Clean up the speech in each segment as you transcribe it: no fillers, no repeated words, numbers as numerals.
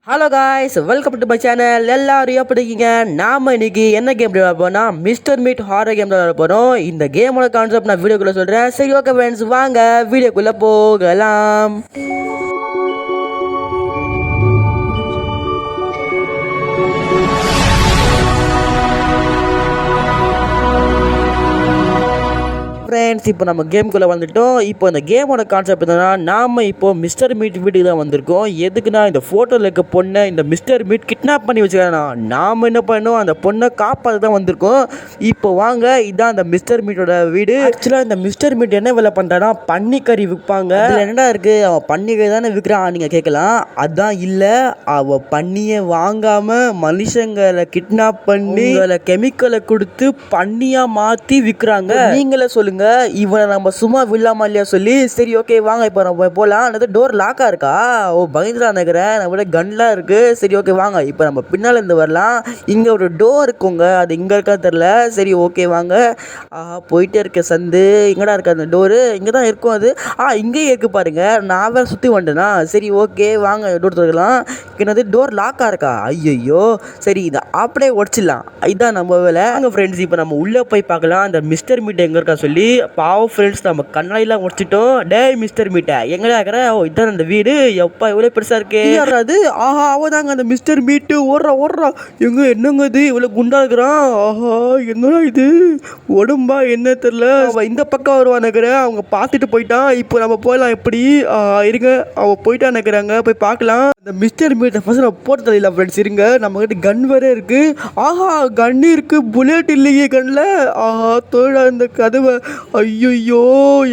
Hello guys, welcome to my channel. எல்லாரும் எப்படி இருக்கீங்க? நாம இன்னைக்கு என்ன கேம் விளையாட போறோம்னா மிஸ்டர் மீட் ஹாரர் கேம் விளையாட போறோம். இந்த கேமோட கான்செப்ட் நான் வீடியோக்குள்ள சொல்றேன். சரி, ஓகே ஃப்ரெண்ட்ஸ், வாங்க வீடியோக்குள்ள போகலாம். ஃப்ரெண்ட்ஸ், இப்போ நம்ம கேமுக்குள்ளே வந்துட்டோம். இப்போ இந்த கேமோட கான்செப்ட் என்னன்னா, நாம் இப்போ மிஸ்டர் மீட் வீட்டுக்கு தான் வந்திருக்கோம். எதுக்குன்னா, இந்த ஃபோட்டோவில் இருக்க பொண்ணை இந்த மிஸ்டர் மீட் கிட்னாப் பண்ணி வச்சுக்கிறேன்னா நாம் என்ன பண்ணோம், அந்த பொண்ணை காப்பாற்ற தான் வந்திருக்கோம். இப்போ வாங்க, இதுதான் அந்த மிஸ்டர் மீட்டோட வீடு. ஆக்சுவலாக இந்த மிஸ்டர் மீட் என்ன வேலை பண்ணுறான்னா, பன்னிக்கறி விற்பாங்க. அதில் என்னடா இருக்குது, அவன் பன்னிக்கறி தானே விற்கிறான் நீங்கள் கேட்கலாம். அதான் இல்லை, அவள் பன்னியை வாங்காமல் மனுஷங்களை கிட்னாப் பண்ணி கெமிக்கலை கொடுத்து பன்னியாக மாற்றி விற்கிறாங்க. நீங்களே சொல்லுங்கள், இவனை நம்ம சும்மா விடலாமா இல்லையா சொல்லி. சரி, ஓகே வாங்க இப்போ நம்ம போகலாம். அந்த டோர் லாக்காக இருக்கா? ஓ, பயந்துடா நினைக்கிறேன். நம்மகிட்ட கன்லாம் இருக்குது. சரி, ஓகே வாங்க இப்போ நம்ம பின்னால் இருந்து வரலாம். இங்கே ஒரு டோர் இருக்குங்க, அது இங்கே இருக்கா தெரில. சரி, ஓகே வாங்க. போயிட்டே இருக்க சந்து எங்கடா இருக்கா அந்த டோரு? இங்கே தான் இருக்கும் அது. இங்கேயே இருக்கு பாருங்க. நான் வேறு சுற்றி வந்துட்டேனா? சரி, ஓகே வாங்க டோர் திறக்கலாம். என்னது, டோர் லாக்காக இருக்கா? ஐயோ, சரி இதை அப்படியே உடச்சிடலாம். இதுதான் நம்ம வேலை. வாங்க ஃப்ரெண்ட்ஸ், இப்போ நம்ம உள்ளே போய் பார்க்கலாம் அந்த மிஸ்டர் மீட் எங்கே இருக்கா சொல்லி. பாவம் ஃப்ரெண்ட்ஸ், நம்ம கண்ணாடிலாம் உடச்சிட்டோம். டேய் மிஸ்டர் மீட்டை எங்கடா இருக்கிற? ஓ, இதான் அந்த வீடு. எப்பா இவ்வளோ பெருசாக இருக்கு. யாராது? அவதாங்க அந்த மிஸ்டர் மீட்டு. ஓடுறா எங்க, என்னங்க இது இவ்வளோ குண்டா இருக்கிறான்? என்னடா இது உடம்பா என்ன தெரில. அவன் இந்த பக்கம் வருவான் நினைக்கிறேன். அவங்க பார்த்துட்டு போயிட்டான். இப்போ நம்ம போகலாம். எப்படி இருங்க, அவன் போயிட்டான் நினைக்கிறாங்க. போய் பார்க்கலாம். அந்த மிஸ்டர் மீட்டை ஃபர்ஸ்ட் நம்ம போட்டு தெரியல ஃப்ரெண்ட்ஸ். இருங்க, நம்ம கிட்ட கன் வேற இருக்கு. கன் இருக்கு, புல்லட் இல்லையே கண்ணில். தோழா இந்த கதவை. ஐயோ,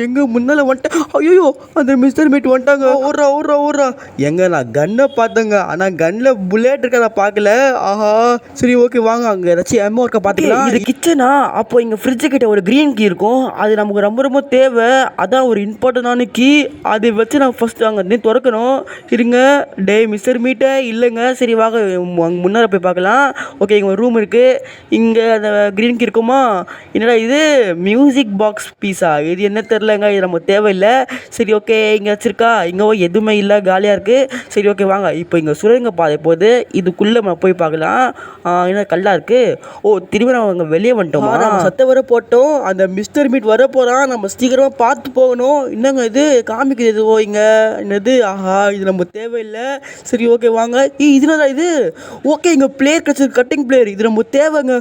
எங்க முன்னால வந்துட்டேன். ஐயோ, அந்த மிஸ்டர் மீட் வந்துட்டாங்க. ஓடுறா. எங்க நான் கன்னை பார்த்தேங்க, ஆனால் கன்னில் புல்லட் இருக்க நான் பார்க்கல. சரி, ஓகே வாங்க, அங்கே ஏதாச்சும் எம்மோ இருக்க பார்த்துக்கலாம். இது கிச்சனா? அப்போ இங்கே ஃப்ரிட்ஜு கிட்ட ஒரு க்ரீன் கீ இருக்கும். அது நமக்கு ரொம்ப ரொம்ப தேவை. அதான் ஒரு இம்பார்ட்டண்டான கீ. அதை வச்சு நான் ஃபர்ஸ்ட் அங்கே திறக்கணும். இருங்க. டே மிஸ்டர் மீட்டை இல்லைங்க. சரி வாங்க, முன்னால் போய் பார்க்கலாம். ஓகே, இங்கே ஒரு ரூம் இருக்குது. இங்கே அந்த க்ரீன் கீ இருக்குமா? என்னடா இது, மியூசிக் பாக்ஸ் பீஸா? இது என்ன தெரிலங்க, இது நமக்கு தேவையில்லை. சரி, ஓகே, இங்கே வச்சுருக்கா? இங்கே எதுவுமே இல்லை, காலியாக இருக்குது. சரி, ஓகே வாங்க, இப்போ இங்கே சுரங்க பாதை போகுது. இதுக்குள்ளே நம்ம போய் பார்க்கலாம். என்ன கல்லாக இருக்குது? ஓ, திரும்ப நம்ம அங்கே வெளியே வந்துட்டோம். நம்ம சத்த வர போட்டோம். அந்த மிஸ்டர் மீட் வர போகிறான். நம்ம சீக்கிரமாக பார்த்து போகணும். என்னங்க இது காமிக்குது எதுவோ இங்கே? என்னது? இது நம்ம தேவையில்லை. சரி, ஓகே வாங்க. இதுதான் இது. ஓகே, இங்கே பிளேயர் கிடச்சிருக்கு, கட்டிங் பிளேயர். இது நம்ம தேவைங்க.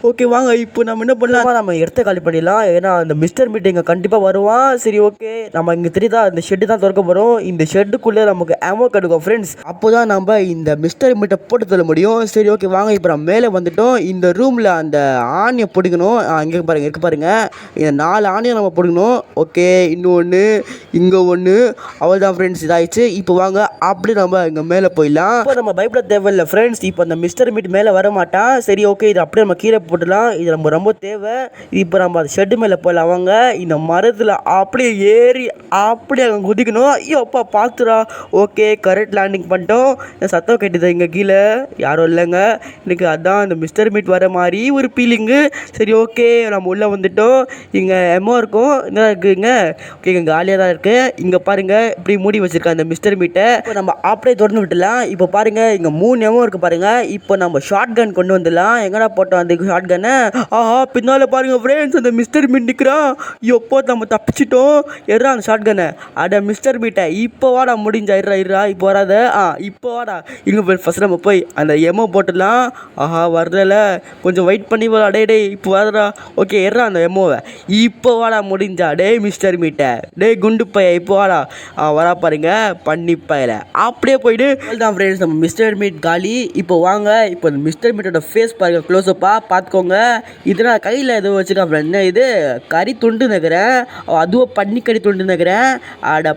ஓகே வாங்க, இப்போ நம்ம என்ன பண்ணலாம், நம்ம இடத்த காலி பண்ணிடலாம். ஏன்னா அந்த மிஸ்டர் மீட் இங்கே கண்டிப்பாக வருவான். சரி, ஓகே, நம்ம இங்கே தெரியுதா இந்த ஷெட்டு தான் திறக்க போகிறோம். இந்த ஷெட்டுக்குள்ளே நமக்கு அமோ கிடைக்கும் ஃப்ரெண்ட்ஸ். அப்போ தான் நம்ம இந்த மிஸ்டர் மீட்டை போட்டு தள்ள முடியும். சரி, ஓகே வாங்க, இப்போ நம்ம மேலே வந்துட்டோம். இந்த ரூமில் அந்த ஆணியை பிடிக்கணும். இங்கே பாருங்க, இருக்கு பாருங்க. இந்த 4 ஆணியை நம்ம பிடிக்கணும். ஓகே, இன்னொன்று, இங்கே ஒன்று. அவள் தான் ஃப்ரெண்ட்ஸ், இதாகிடுச்சு. இப்போ வாங்க, அப்படி நம்ம இங்கே மேலே போயிடலாம். இப்போ நம்ம பயப்பட தேவையில்லை ஃப்ரெண்ட்ஸ். இப்போ அந்த மிஸ்டர் மீட் மேலே வர மாட்டான். சரி, ஓகே, இது அப்படியே நம்ம கீழே போட்டுடலாம். இது நம்ம ரொம்ப தேவை. இப்போ நம்ம அந்த ஷெட்டு மேலே போயிடலாம். வாங்க, இந்த மரத்தில் அப்படியே ஏறி அப்படியே அங்கே குதிக்கணும். ஐயோ அப்பா, பார்த்துடா. ஓகே, கரெக்ட் லேண்டிங் பண்ணிட்டோம். சத்தம் கேட்டுது இங்கே கீழே. யாரும் இல்லைங்க. எனக்கு அதான் இந்த மிஸ்டர் மீட் வர மாதிரி ஒரு ஃபீலிங்கு. சரி, ஓகே, நம்ம உள்ளே வந்துட்டோம். இங்கே எம்மோ இருக்கும். என்ன இருக்குங்க? ஓகே, இங்கே காலியாக தான் இருக்குது. இங்கே பாருங்கள், இப்படி மூடி வச்சுருக்கேன் அந்த மிஸ்டர் மீட்டை. இப்போ நம்ம அப்படியே திறந்து விட்டுலாம். இப்போ பாருங்கள், இங்கே 3 எம்மோ இருக்குது பாருங்கள். இப்போ நம்ம ஷார்ட் கன் கொண்டு வந்துடலாம். எங்கடா போட்டோம் அந்த ஷார்ட் கன்னு? பின்னால் பாருங்கள் ஃப்ரெண்ட்ஸ், அந்த மிஸ்டர் மீட் நிற்கிறான். எப்போ நம்ம தப்பிச்சிட்டோம். எறா அந்த ஷார்ட் கன்னு. அட மிஸ்டர் மீட்டை, இப்போ வாடா, முடிஞ்சா இருறா. இப்போ வராத. இப்போ வாடா. இங்கே ஃபஸ்ட் நம்ம போய் அந்த எமோ போட்டுடலாம். வரல, கொஞ்சம் வெயிட் பண்ணி வா. டே இப்போ வரடா. ஓகே, எறா அந்த எமோவை. இப்போ வாடா, முடிஞ்சா. டே மிஸ்டர் மீட்டை, டே குண்டு பைய, இப்போ வாடா. வரா பாருங்க, பண்ணி பையில. அப்படியே போயிட்டு தான் ஃப்ரெண்ட்ஸ், நம்ம மிஸ்டர் மீட் காலி. இப்போ வாங்க, இப்போ இந்த மிஸ்டர் மீட்டோட ஃபேஸ் பாருங்க, க்ளோஸ்அப்பாக பார்த்துக்கோங்க. இதனால் கையில் எதுவும் வச்சுக்கா ஃப்ரெண்ட். இது கறி துண்டு நினைக்கிறேன். அதுவும் பன்னிக்கறி துண்டு நினைக்கிறேன்.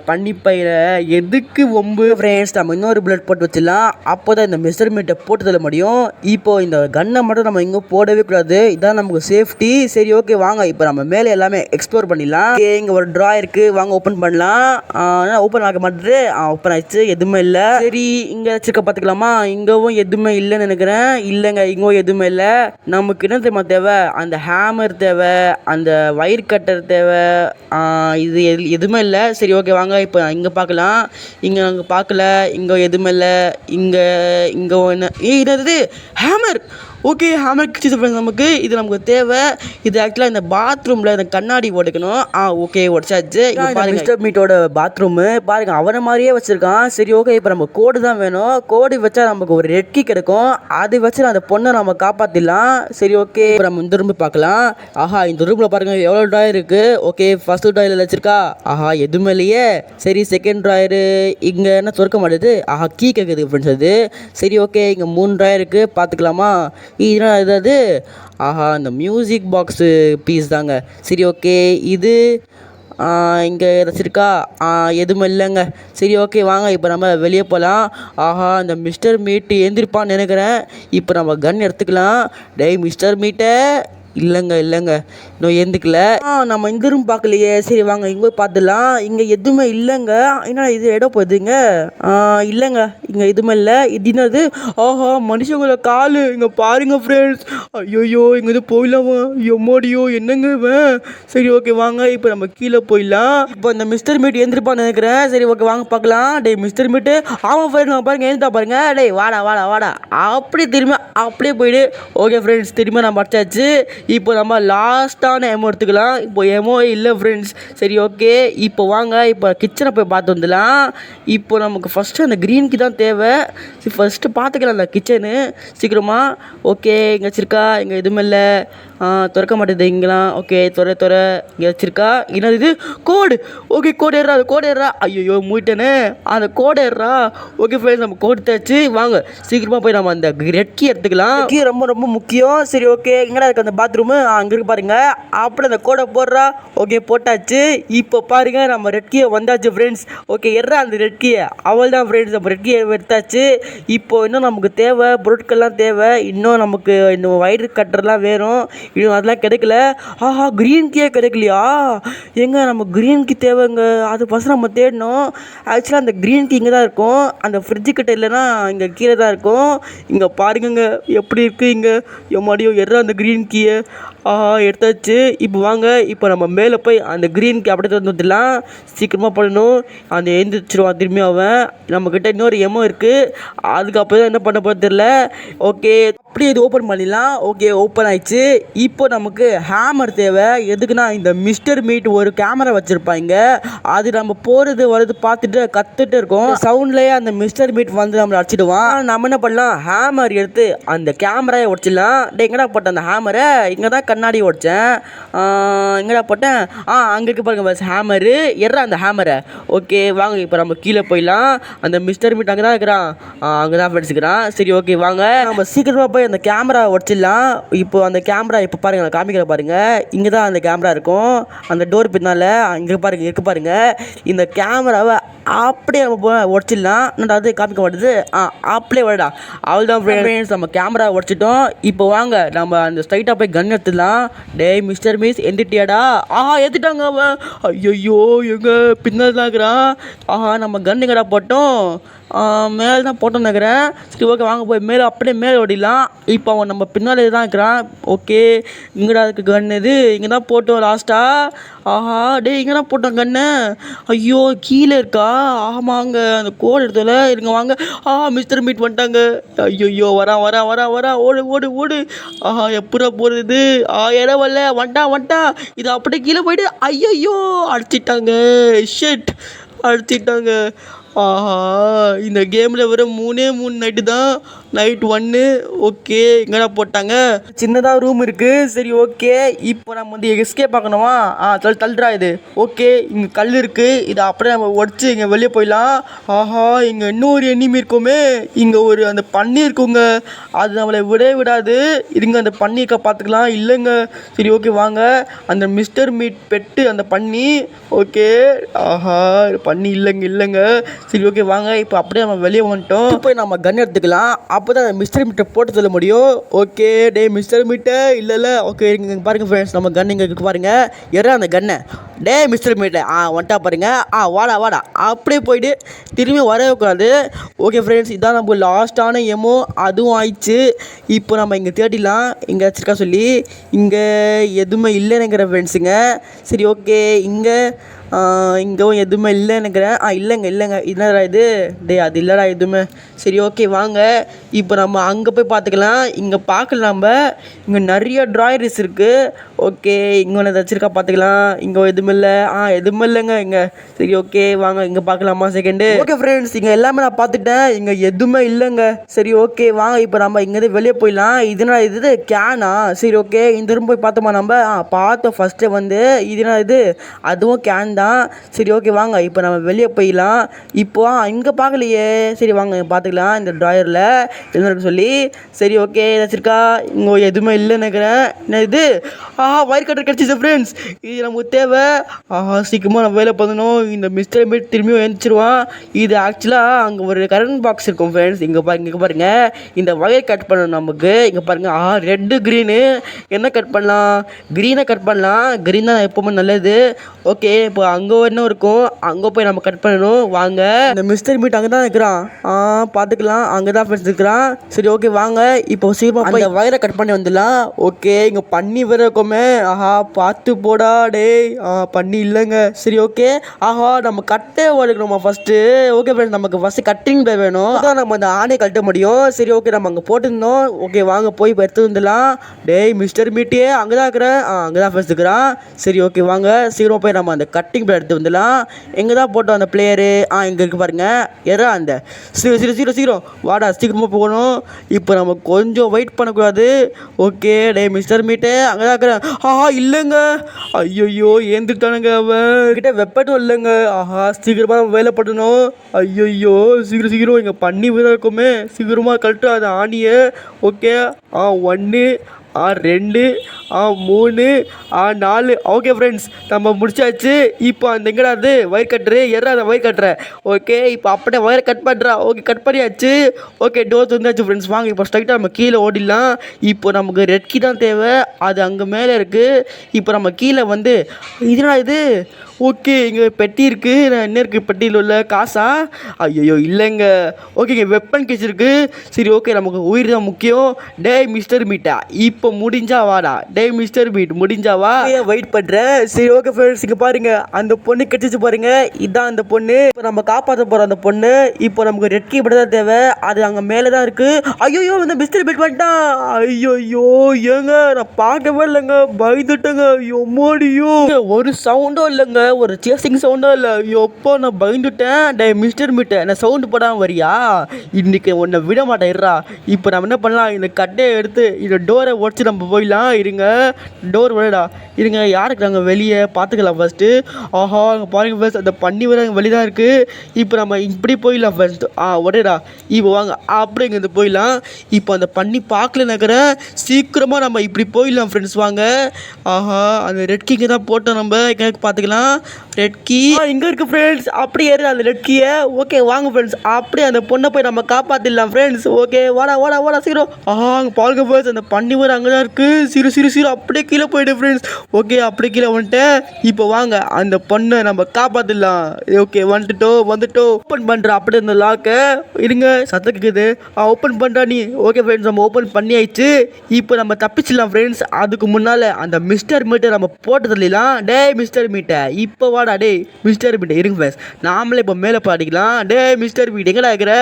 பன்னிப்பையில எதுக்கு ஒம்பு ஃப்ரெண்ட்ஸ். நம்ம இன்னொரு புல்லட் போட்டு வச்சிடலாம். அப்போ தான் இந்த மிஸ்டர் மீட்டை போட்டு தள்ள முடியும். இப்போ இந்த கன்னை மட்டும் நம்ம இங்கே போடவே கூடாது. இதான் நமக்கு சேஃப்டி. சரி, ஓகே வாங்க, இப்போ நம்ம மேலே எல்லாமே எக்ஸ்ப்ளோர் பண்ணிடலாம். இங்கே ஒரு ட்ரா இருக்குது, வாங்க ஓப்பன் பண்ணலாம். ஓப்பன் ஆக மாட்டேது. ஓப்பன் ஆயிடுச்சு, எதுவுமே இல்லை. சரி, இங்கே வச்சுருக்க பார்த்துக்கலாமா? இங்கவும் எதுவுமே இல்லைன்னு நினைக்கிறேன். இல்லைங்க, இங்கவும் எதுவுமே இல்லை. நமக்கு என்ன தெரியுமா தேவை? அந்த ஹேமர் தேவை, அந்த வயர் கட்டர் தேவை. இது எதுவுமே இல்லை. சரி ஓகே வாங்க இப்போ இங்கே பார்க்கலாம். அங்கே பார்க்கல. இங்கே எதுவுமே இல்லை. இங்கே என்ன என்னது ஹேமர். ஓகே ஹேமர் கிடச்சிது ஃப்ரெண்ட்ஸ் நமக்கு. இது நமக்கு தேவை. இது ஆக்சுவலாக இந்த பாத்ரூமில் இந்த கண்ணாடி உடைக்கணும். ஓகே உடச்சாச்சு. பாருங்க மிஸ்டர் மீட்டோட பாத்ரூமு பாருங்க, அவனை மாதிரியே வச்சுருக்கான். சரி ஓகே இப்போ நம்ம கோடு தான் வேணும். கோடு வச்சா நமக்கு ஒரு ரெட் கீ கிடைக்கும். அது வச்சு அந்த பொண்ணை நம்ம காப்பாற்றிடலாம். சரி ஓகே இப்போ நம்ம இந்த ரூம் பார்க்கலாம். இந்த ரூமில் பாருங்கள் எவ்வளோ ட்ராயர் இருக்குது. ஓகே ஃபஸ்ட்டு ட்ராயரில் வச்சுருக்கா. எதுவுமே இல்லையே. சரி செகண்ட் ட்ராயரு இங்கே என்ன திறக்க மாட்டேது. கீ கேட்குது ஃப்ரெண்ட்ஸ் அது. சரி ஓகே இங்கே 3 ட்ராயர் இருக்குது, பார்த்துக்கலாமா? இதனால் ஏதாவது இந்த மியூசிக் பாக்ஸு பீஸ் தாங்க. சரி ஓகே இது இங்கே வச்சுருக்கா. எதுவும் இல்லைங்க. சரி ஓகே வாங்க இப்போ நம்ம வெளியே போகலாம். இந்த மிஸ்டர் மீட்டு எழுந்திருப்பான்னு நினைக்கிறேன். இப்போ நம்ம கன் எடுத்துக்கலாம். டேய் மிஸ்டர் மீட்டை. இல்லைங்க இன்னும் ஏந்துக்கல. நம்ம இந்த ரூம் பார்க்கலையே. சரி வாங்க இங்கே போய் பார்த்துடலாம். இங்கே எதுவுமே இல்லைங்க. என்ன இது இடம் போகுதுங்க? இல்லைங்க இங்கே எதுவுமே இல்லை. இது என்னது? மனுஷங்களோட காலு இங்கே பாருங்க ஃப்ரெண்ட்ஸ். ஐயோ இங்கே இது போயிடலாமா? எம்மோடியோ என்னங்க இவன். சரி ஓகே வாங்க இப்போ நம்ம கீழே போயிடலாம். இப்போ இந்த மிஸ்டர் மீட் எழுந்திருப்பான்னு நினைக்கிறேன். சரி ஓகே வாங்க பார்க்கலாம். டேய் மிஸ்டர் மீட்டு. ஆமாம் ஃப்ரெண்ட்ஸ் பாருங்க எழுந்தா பாருங்க. டேய் வாடா அப்படியே திரும்ப அப்படியே போயிடு. ஓகே ஃப்ரெண்ட்ஸ் திரும்ப நான் படிச்சாச்சு. இப்போ நம்ம லாஸ்ட்டான எமோ எடுத்துக்கலாம். இப்போ எமோ இல்லை ஃப்ரெண்ட்ஸ். சரி ஓகே இப்போ வாங்க இப்போ கிச்சனை போய் பார்த்து வந்துடலாம். இப்போ நமக்கு ஃபஸ்ட்டு அந்த க்ரீன் கீ தான் தேவை. ஃபஸ்ட்டு பார்த்துக்கலாம் அந்த கிச்சனு சீக்கிரமாக. ஓகே இங்கே வச்சுருக்கா. இங்கே எதுவுமே இல்லை. திறக்க மாட்டேது இங்கெல்லாம். ஓகே துறை இங்கே வச்சுருக்கா. என்னது இது? கோடு. ஓகே கோடு ஏறா. ஐயோ மூட்டேனே. அந்த கோடு ஏறா. ஓகே ஃப்ரெண்ட்ஸ் நம்ம கோடு தேச்சு வாங்க சீக்கிரமாக போய் நம்ம அந்த ரெட் கீ எடுத்துக்கலாம். கீ ரொம்ப முக்கியம். சரி ஓகே எங்கடா இருக்குது அந்த பாத்ரூமு? அங்கே இருக்கு பாருங்க. அப்படி அந்த கோடை போடுறா. ஓகே போட்டாச்சு. இப்போ பாருங்க நம்ம ரெட் கீயை வந்தாச்சு ஃப்ரெண்ட்ஸ். ஓகே எறா அந்த ரெட் கீயை. அவள் தான் ஃப்ரெண்ட்ஸ் நம்ம ரெட் கீயை எடுத்தாச்சு. இப்போ இன்னும் நமக்கு தேவை பொருட்கள்லாம் தேவை. இன்னும் நமக்கு இன்னும் வயிறு கட்டுறதுலாம் வேணும். இன்னும் அதெல்லாம் கிடைக்கல. க்ரீன் கீயே கிடைக்கலையா? எங்க நம்ம க்ரீன் கீ தேவைங்க. அது ஃபஸ்ட் நம்ம தேடணும். ஆக்சுவலாக அந்த க்ரீன் கீ இங்கே தான் இருக்கும். அந்த ஃப்ரிட்ஜு கிட்ட இல்லைன்னா இங்கே கீழே தான் இருக்கும். இங்கே பாருங்கங்க எப்படி இருக்குது. இங்கே எம்மாடியோ எறா அந்த க்ரீன் கீயை. எடுத்தாச்சு. இப்போ வாங்க இப்போ நம்ம மேலே போய் அந்த க்ரீன் கீ அப்படியே வந்துடலாம். சீக்கிரமாக பண்ணணும். அந்த எழுந்திரிச்சிருவான் திரும்பி அவன். நம்மக்கிட்ட இன்னொரு எமோ இருக்குது. அதுக்கப்புறம் தான் என்ன பண்ண போகிறது தெரியல. ஓகே அப்படியே இது ஓப்பன் பண்ணிடலாம். ஓகே ஓப்பன் ஆயிடுச்சு. இப்போ நமக்கு ஹேமர் தேவை. எதுக்குன்னா இந்த மிஸ்டர் மீட் ஒரு கேமரா வச்சுருப்பாங்க. அது நம்ம போகிறது வருது பார்த்துட்டு கற்றுட்டு இருக்கோம். சவுண்ட்லேயே அந்த மிஸ்டர் மீட் வந்து நம்மளை அடிச்சிடுவான். நம்ம என்ன பண்ணலாம்? ஹேமர் எடுத்து அந்த கேமராயை உடச்சிடலாம். எங்கடா போட்டேன் அந்த ஹேமரை? இங்கே தான் கண்ணாடி உடச்சேன். எங்கடா போட்டேன்? அங்கே இருக்கு பாருங்க பஸ் ஹேமரு. எறா அந்த ஹேமரை. ஓகே வாங்க இப்போ நம்ம கீழே போயிடலாம். அந்த மிஸ்டர் மீட் அங்கே தான் இருக்கிறான். அங்கே தான் படிச்சுக்கிறான். சரி ஓகே வாங்க நம்ம சீக்கிரமாக போய் அந்த கேமரா உடச்சிடலாம். இப்போ அந்த கேமரா இப்போ பாருங்க நான் காமிக்கிற பாருங்க. இங்கே தான் அந்த கேமரா இருக்கும். அந்த டோர் பின்னால் இங்கே பாருங்க இருக்கு பாருங்க. இந்த கேமராவை அப்படியே நம்ம உடச்சிடலாம். அது காமிக்க மாட்டேது. அப்படியே விடா. அவள் தான் ஃப்ரெண்ட்ஸ் நம்ம கேமரா உடச்சிட்டோம். இப்போ வாங்க நம்ம அந்த ஸ்ட்ரைட்டாக போய் கன் எடுத்துடலாம். டேய் மிஸ்டர் மிஸ் எந்திரிட்டியாடா? ஏற்றிட்டாங்க அவன். ஐயோ எங்க பின்னால் தான் இருக்கிறான். நம்ம கன் எங்கடா போட்டோம்? மேலே தான் போட்டோன்னு நினைக்கிறேன். சரி ஓகே வாங்க போய் மேலே அப்படியே மேலே ஓடிடலாம். இப்போ அவன் நம்ம பின்னாலே தான் இருக்கிறான். ஓகே இங்கடா இருக்கு கன்? இது இங்கே தான் போட்டோம் லாஸ்ட்டாக. டே இங்கே தான் போட்டோம் கண்ணு. ஐயோ கீழே இருக்கா? ஆமாங்க அந்த கோடு எடுத்தல இருங்க வாங்க. மிஸ்டர் மீட் வந்துட்டாங்க. ஐயோ வரான் ஓடு. எப்படா போகிறது? இடம் வரல. வந்துட்டான். இது அப்படியே கீழே போயிட்டு ஐயோ அடிச்சிட்டாங்க. ஷெட் அடிச்சிட்டாங்க. இந்த கேமில் வர 3 நைட்டு தான். நைட் 1. ஓகே எங்கடா போட்டாங்க? சின்னதாக ரூம் இருக்குது. சரி ஓகே இப்போ நம்ம வந்து எஸ்கே பார்க்கணுமா? தள்ளுறா இது. ஓகே இங்கே கல் இருக்குது. இதை அப்படியே நம்ம உடச்சி இங்கே வெளியே போயிடலாம். இங்கே இன்னொரு எனிமி இருக்குமே. இங்கே ஒரு அந்த பன்னி இருக்குங்க. அது நம்மளை விடாது. இருங்க அந்த பன்னியை பார்த்துக்கலாம். இல்லைங்க. சரி ஓகே வாங்க அந்த மிஸ்டர் மீட் பெட்டு அந்த பன்னி. ஓகே பன்னி இல்லைங்க. சரி ஓகே வாங்க இப்போ அப்படியே நம்ம வெளியே வந்துட்டோம். போய் நம்ம கன் எடுத்துக்கலாம். அப்போ தான் மிஸ்டர் மீட்டை போட்டு சொல்ல முடியும். ஓகே டே மிஸ்டர் மீட்டை இல்லை ஓகே இங்கே பாருங்கள் ஃப்ரெண்ட்ஸ், நம்ம கன் இங்கே இருக்கு பாருங்கள். அந்த கன்னை டே மிஸ்டர் மீட்டை வந்துட்டா பாருங்க. வாடா அப்படியே போயிட்டு திரும்பி வரவே கூடாது. ஓகே ஃப்ரெண்ட்ஸ், இதான் நம்ம லாஸ்ட்டான எமோ, அதுவும் ஆயிடுச்சு. இப்போ நம்ம இங்கே தேடிடலாம் இங்கே வச்சுருக்கா சொல்லி. இங்கே எதுவுமே இல்லைன்னுங்கிற ஃப்ரெண்ட்ஸுங்க. சரி ஓகே இங்கவும் எதுவுமே இல்லைன்னு நினைக்கிறேன். இல்லைங்க என்னடா இது டே, அது இல்லைடா எதுவுமே. சரி ஓகே வாங்க இப்போ நம்ம அங்கே போய் பார்த்துக்கலாம். இங்கே பார்க்கலாம், நம்ம இங்கே நிறைய ட்ராயர்ஸ் இருக்குது. ஓகே இங்கே ஒன்று வச்சுருக்கா பார்த்துக்கலாம். இங்கே எதுவுமே இல்லை. எதுவுமே இல்லைங்க இங்கே. சரி ஓகே வாங்க இங்கே பார்க்கலாமா செகண்டு. ஓகே ஃப்ரெண்ட்ஸ், இங்கே எல்லாமே நான் பார்த்துட்டேன், இங்கே எதுவுமே இல்லைங்க. சரி ஓகே வாங்க இப்போ நம்ம இங்கேருந்து வெளியே போயிடலாம். இது கேனா? சரி ஓகே இந்த ரூம் போய் பார்த்தோமா நம்ம? பார்த்தோம் ஃபஸ்ட்டு வந்து. இது அதுவும் கேன் தான். சரி ஓகே வாங்க இப்போ நம்ம வெளியே போயிடலாம். இப்போ இங்கே பார்க்கலையே. சரி வாங்க பார்த்துக்கலாம் இந்த ட்ராயரில் என்ன இருக்கு சொல்லி. சரி ஓகே வச்சிருக்கா. இங்கே எதுவுமே இல்லைன்னு நினைக்கிறேன். என்ன இது? வயர் கட்டர் கிடச்சிச்சு ஃப்ரெண்ட்ஸ். இது நமக்கு தேவை. சீக்கிரமாக நம்ம வேலை பண்ணணும். இந்த மிஸ்டர் மீட் திரும்பியும் எழுந்திருவான். இது ஆக்சுவலாக அங்கே ஒரு கரண்ட் பாக்ஸ் இருக்கும் ஃப்ரெண்ட்ஸ். இங்கே பாருங்க இந்த வயர் கட் பண்ணணும் நமக்கு. இங்கே பாருங்கள் ரெட்டு க்ரீனு. என்ன கட் பண்ணலாம்? க்ரீனை கட் பண்ணலாம். க்ரீன் தான் எப்போவுமே நல்லது. ஓகே இப்போ அங்கே என்ன இருக்கும், அங்கே போய் நம்ம கட் பண்ணணும். வாங்க இந்த மிஸ்டர் மீட் அங்கே தான் இருக்கிறான். பார்த்துக்கலாம், அங்கே தான் ஃப்ரெண்ட்ஸ் இருக்கிறான். சரி ஓகே வாங்க இப்போ சீக்கிரமாக அந்த வயரை கட் பண்ணி வந்துடலாம். ஓகே இங்கே பண்ணி வேற இருக்கோமே. பார்த்து போடா டே. பண்ணி இல்லைங்க. சரி ஓகே நம்ம கட்டே வளர்க்கணுமா ஃபஸ்ட்டு? ஓகே ஃப்ரெண்ட்ஸ், நமக்கு ஃபஸ்ட்டு கட்டிங் வேணும். அதான் நம்ம அந்த ஆணையை கட்ட முடியும். சரி ஓகே நம்ம அங்கே போட்டுருந்தோம். ஓகே வாங்க போய் இப்போ எடுத்து வந்துடலாம். டேய் மிஸ்டர் மீட்டே அங்கே தான் இருக்கிறேன். அங்கே தான் ஃபஸ்ட் இருக்கிறான். சரி ஓகே வாங்க சீக்கிரம் போய் நம்ம அந்த கட்டிங் பிளேட் எடுத்து வந்துடலாம். எங்கே தான் போட்டோம் அந்த பிளேயரு? இங்கே இருக்கு பாருங்க. அந்த சீக்கிரம் வாடா, சீக்கிரமாக போகணும். இப்போ நம்ம கொஞ்சம் வெயிட் பண்ணக்கூடாது. ஓகே டே மிஸ்டர் மீட்டு அங்கே தான் இருக்கிறேன். இல்லைங்க. ஐயோ ஏந்துட்டானுங்க. அவன் கிட்ட வெப்பட்டும் இல்லைங்க. சீக்கிரமாக வேலை பண்ணணும். ஐயோ சீக்கிரம் இங்கே பண்ணி வித இருக்குமே. சீக்கிரமாக கழட்டு அந்த ஆணியை. ஓகே 1 2 3 4. ஓகே ஃப்ரெண்ட்ஸ் நம்ம முடிச்சாச்சு. இப்போ அந்த எங்கடா அது வயர் கட்டுரு? அந்த வயர் கட்டுறேன். ஓகே இப்போ அப்படியே வயரை கட் பண்ணுறா. ஓகே கட் பண்ணியாச்சு. ஓகே டோர் வந்துச்சு ஃப்ரெண்ட்ஸ். வாங்க இப்போ ஸ்ட்ரைட்டாக நம்ம கீழே ஓடிடலாம். இப்போ நமக்கு ரெட் கீ தான் தேவை. அது அங்கே மேலே இருக்குது. இப்போ நம்ம கீழே வந்து இது ஓகே இங்கே பெட்டி இருக்குது. நான் என்ன இருக்குது பெட்டியில் உள்ள காசா? ஐயோ இல்லைங்க. ஓகே இங்கே வெப்பன் கேஸ் இருக்குது. சரி ஓகே நமக்கு உயிர் தான் முக்கியம். டே மிஸ்டர் மீட்டா இப்போ முடிஞ்சா வாடா. டே மிஸ்டர் மீட் முடிஞ்சாவா? வெயிட் பண்ணுறேன். சரி ஓகே ஃப்ரெண்ட்ஸ், இங்கே பாருங்க அந்த பொண்ணு கிடச்சிச்சு பாருங்க. இதான் அந்த பொண்ணு. இப்போ நம்ம காப்பாற்ற போகிறோம் அந்த பொண்ணு. இப்போ நமக்கு ரெட் கீ மட்டும் தான் தேவை. அது அங்கே மேலே தான் இருக்குது. ஐயோ இந்த மிஸ்டர் மீட் பண்ணிட்டான். ஐயோ ஏங்க நான் பார்க்கவே இல்லைங்க, பயந்துட்டேங்க. ஐயோ மோடியும் ஒரு சவுண்டும் இல்லைங்க, ஒரு சேசிங் சவுண்டும் இல்லை. எப்போ நான் பயந்துட்டேன். டே மிஸ்டர் மீட்டை நான் சவுண்டு போடாமல் வரியா? இன்னைக்கு உன்னை விட மாட்டேன். இப்போ நம்ம என்ன பண்ணலாம், இந்த கட்டையை எடுத்து இந்த டோரை உடச்சி நம்ம போயிடலாம். இருங்க டோர் விடடா. இருங்க யாருக்கு நாங்கள் வெளியே பார்த்துக்கலாம் ஃபஸ்ட்டு. அங்கே பாருங்க ஃபர்ஸ்ட் அந்த பண்ணி வர வெளியே தான் இருக்குது. இப்போ நம்ம இப்படி போயிடலாம் ஃபர்ஸ்ட். உடடா இப்போ வாங்க அப்படியே இங்கே போயிடலாம். இப்போ அந்த பண்ணி பார்க்கல நினைக்கிறேன். சீக்கிரமாக நம்ம இப்படி போயிடலாம் ஃப்ரெண்ட்ஸ். வாங்க அந்த ரெட் கீக்கு தான் போட்டோம். நம்ம எங்கே பார்த்துக்கலாம். ரெட் கீ இங்கே இருக்குது ஃப்ரெண்ட்ஸ். அப்படியே ஏறு அந்த ரெட் கீயை. ஓகே வாங்க ஃப்ரெண்ட்ஸ் அப்படியே அந்த பொண்ணை போய் நம்ம காப்பாற்றிடலாம் ஃப்ரெண்ட்ஸ். ஓகே வாடா சீக்கிரம். அங்கே பாருங்க ஃப்ரெண்ட்ஸ் அந்த பண்ணி வர அங்கே தான் இருக்குது. சிறு அப்படியே கீழே போயிடு ஃப்ரெண்ட்ஸ். ஓகே அப்படியே கீழே வந்துட்டேன். இப்போ வாங்க அந்த பொண்ணை நம்ம காப்பாற்றிடலாம். ஓகே வந்துட்டோம். ஓப்பன் பண்ணுற அப்படியே இந்த லாக்கை. இருங்க சத்தம் கேட்குது. ஓப்பன் பண்ணுறா நீ. ஓகே ஃப்ரெண்ட்ஸ் நம்ம ஓப்பன் பண்ணியாச்சு. இப்போ நம்ம தப்பிச்சிடலாம் ஃப்ரெண்ட்ஸ். அதுக்கு முன்னால் அந்த மிஸ்டர் மீட்டை நம்ம போட்டு தள்ளிடலாம். டே மிஸ்டர் மீட்டை இப்போ வாடா. டே மிஸ்டர் மீட்டை இருங்க ஃப்ரெண்ட்ஸ், நாமளே இப்போ மேலே பாடிக்கலாம். டே மிஸ்டர் மீட் எங்கடா இருக்கிற?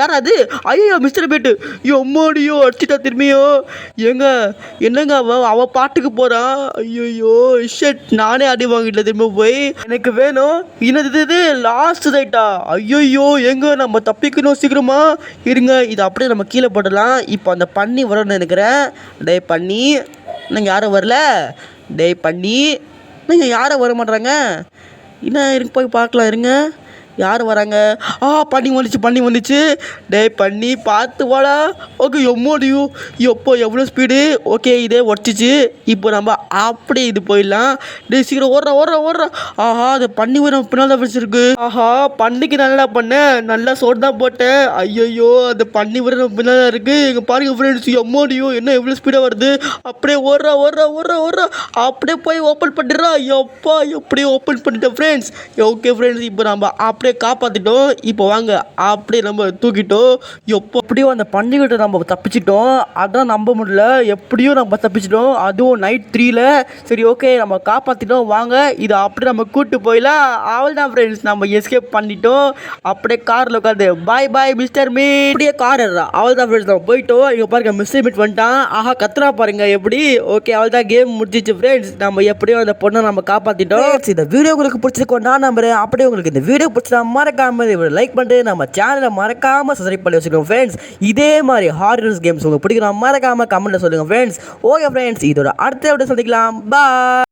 யார் அது? ஐயோ மிஸ்டர் மீட்டு எம்மாடியோ அடிச்சிட்டா திரும்பியோ. என்னங்க அவ பாட்டுக்கு போகிறான். ஐயோ ஷட், நானே அடி வாங்கிட்டேன் திரும்ப போய். எனக்கு வேணும். இது லாஸ்ட் ரைட்டா? ஐயோ எங்க நம்ம தப்பிக்கணும் சீக்கிரமா. இருங்க இது அப்படியே நம்ம கீழே போடலாம். இப்போ அந்த பண்ணி வரணும்னு நினைக்கிறேன். டே பண்ணி நீங்கள் யாரும் வரல. டே பண்ணி நீங்கள் யாரும் வர மாட்றாங்க. என்ன இருக்கு போய் பார்க்கலாம். இருங்க யார் வராங்க? பண்ணி வந்துச்சு. டேய் பண்ணி பார்த்து வாடா. ஓகே எம்மோடியும் எப்போ எவ்வளோ ஸ்பீடு. ஓகே இதே உடச்சிச்சு. இப்போ நம்ம அப்படியே இது போயிடலாம். டேய் சீக்கிரம் ஓடுறா. அது பண்ணி நம்ம பின்னால் தான் வச்சிருக்கு. பண்ணிக்கு நல்லா பண்ணேன், நல்லா சோடு தான் போட்டேன். ஐயோ அந்த பண்ணி நம்ம பின்னால் தான் இருக்கு. இங்கே பாருங்க ஃப்ரெண்ட்ஸ், எம்மோடியும் என்ன எவ்வளோ ஸ்பீடாக வருது. அப்படியே ஓடுறா. அப்படியே போய் ஓப்பன் பண்ணிடுறா. எப்பா எப்படியே ஓப்பன் பண்ணிட்டேன் ஃப்ரெண்ட்ஸ். ஓகே ஃப்ரெண்ட்ஸ், இப்போ நம்ம அப்படியே காப்பாற்றிட்டோம். இப்போ வாங்க அப்படியே நம்ம தூக்கிட்டோம். எப்படியோ அந்த பண்டிகிட்ட நம்ம தப்பிச்சிட்டோம். அதான் நம்ப முடியல, எப்படியோ நம்ம தப்பிச்சிட்டோம், அதுவும் நைட் 3ல. சரி ஓகே நம்ம காப்பாற்றிட்டோம். வாங்க இதை அப்படியே நம்ம கூப்பிட்டு போயிடலாம். அவள் தான் ஃப்ரெண்ட்ஸ், நம்ம எஸ்கேப் பண்ணிட்டோம். அப்படியே காரில் உட்காந்து பாய் மிஸ்டர் மீட். அப்படியே கார் அவள் தான் ஃப்ரெண்ட்ஸ், நம்ம போயிட்டோம். இங்கே பாருங்க மிஸ்டர் மீட் வந்துட்டான். கத்துறா பாருங்க எப்படி. ஓகே அவள் தான் கேம் முடிச்சிச்சு ஃப்ரெண்ட்ஸ். நம்ம எப்படியோ அந்த பொண்ணை நம்ம காப்பாற்றிட்டோம். இந்த வீடியோ உங்களுக்கு பிடிச்சிருக்கோம் நான் நம்புறேன். அப்படியே உங்களுக்கு இந்த வீடியோ பிடிச்சா மறக்காம லைக் பண்ணிட்டு நம்ம சேனலை மறக்காம சப்ஸ்கிரைப் பண்ணி வச்சுக்கோங்க ஃப்ரெண்ட்ஸ். இதே மாதிரி ஹாரர் கேம்ஸ் உங்களுக்கு பிடிக்கும் மறக்காம கமெண்ட்ல சொல்லுங்க ஃப்ரெண்ட்ஸ். ஓகே ஃப்ரெண்ட்ஸ், இதோட அடுத்த வீடியோ சந்திக்கலாம். பாய்.